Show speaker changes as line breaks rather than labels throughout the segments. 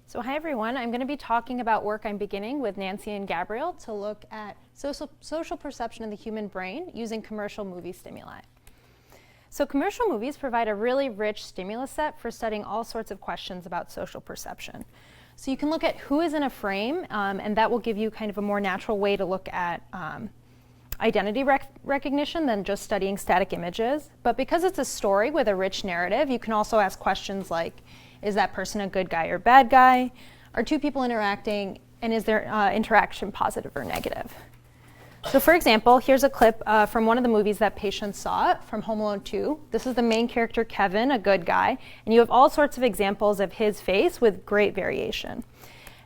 So hi everyone, I'm going to be talking about work I'm beginning with Nancy and Gabriel to look at social perception in the human brain using commercial movie stimuli. So commercial movies provide a really rich stimulus set for studying all sorts of questions about social perception. So you can look at who is in a frame, and that will give you kind of a more natural way to look at identity recognition than just studying static images. But because it's a story with a rich narrative, you can also ask questions like, is that person a good guy or bad guy? Are two people interacting? And is their interaction positive or negative? So for example, here's a clip from one of the movies that patients saw from Home Alone 2. This is the main character, Kevin, a good guy. And you have all sorts of examples of his face with great variation.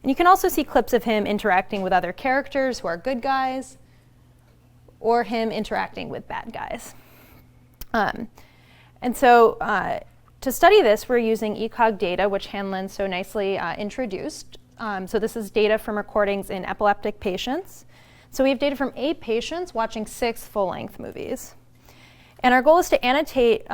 And you can also see clips of him interacting with other characters who are good guys, or him interacting with bad guys. To study this, we're using ECOG data, which Hanlon so nicely introduced. So this is data from recordings in epileptic patients. So we have data from 8 patients watching 6 full-length movies. And our goal is to annotate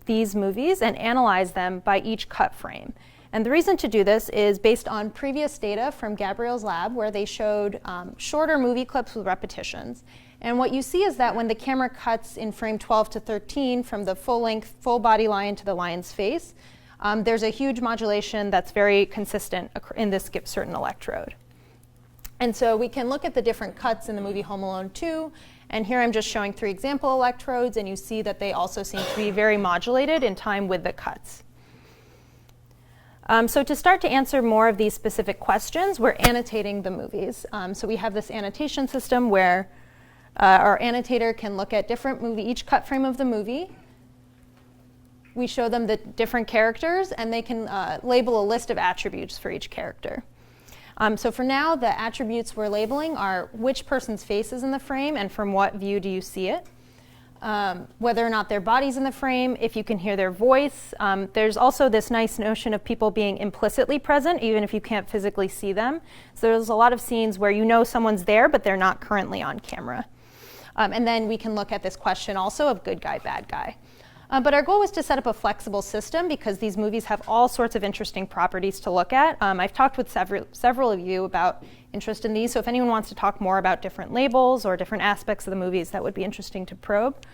these movies and analyze them by each cut frame. And the reason to do this is based on previous data from Gabriel's lab, where they showed shorter movie clips with repetitions. And what you see is that when the camera cuts in frame 12 to 13 from the full-length, full-body lion to the lion's face, there's a huge modulation that's very consistent in this certain electrode. And so we can look at the different cuts in the movie Home Alone 2, and here I'm just showing 3 example electrodes, and you see that they also seem to be very modulated in time with the cuts. So to start to answer more of these specific questions, we're annotating the movies. So we have this annotation system where our annotator can look at each cut frame of the movie. We show them the different characters, and they can label a list of attributes for each character. So for now, the attributes we're labeling are which person's face is in the frame and from what view do you see it, whether or not their body's in the frame, if you can hear their voice. There's also this nice notion of people being implicitly present, even if you can't physically see them. So there's a lot of scenes where you know someone's there, but they're not currently on camera. And then we can look at this question also of good guy, bad guy. But our goal was to set up a flexible system because these movies have all sorts of interesting properties to look at. I've talked with several of you about interest in these, so if anyone wants to talk more about different labels or different aspects of the movies that would be interesting to probe,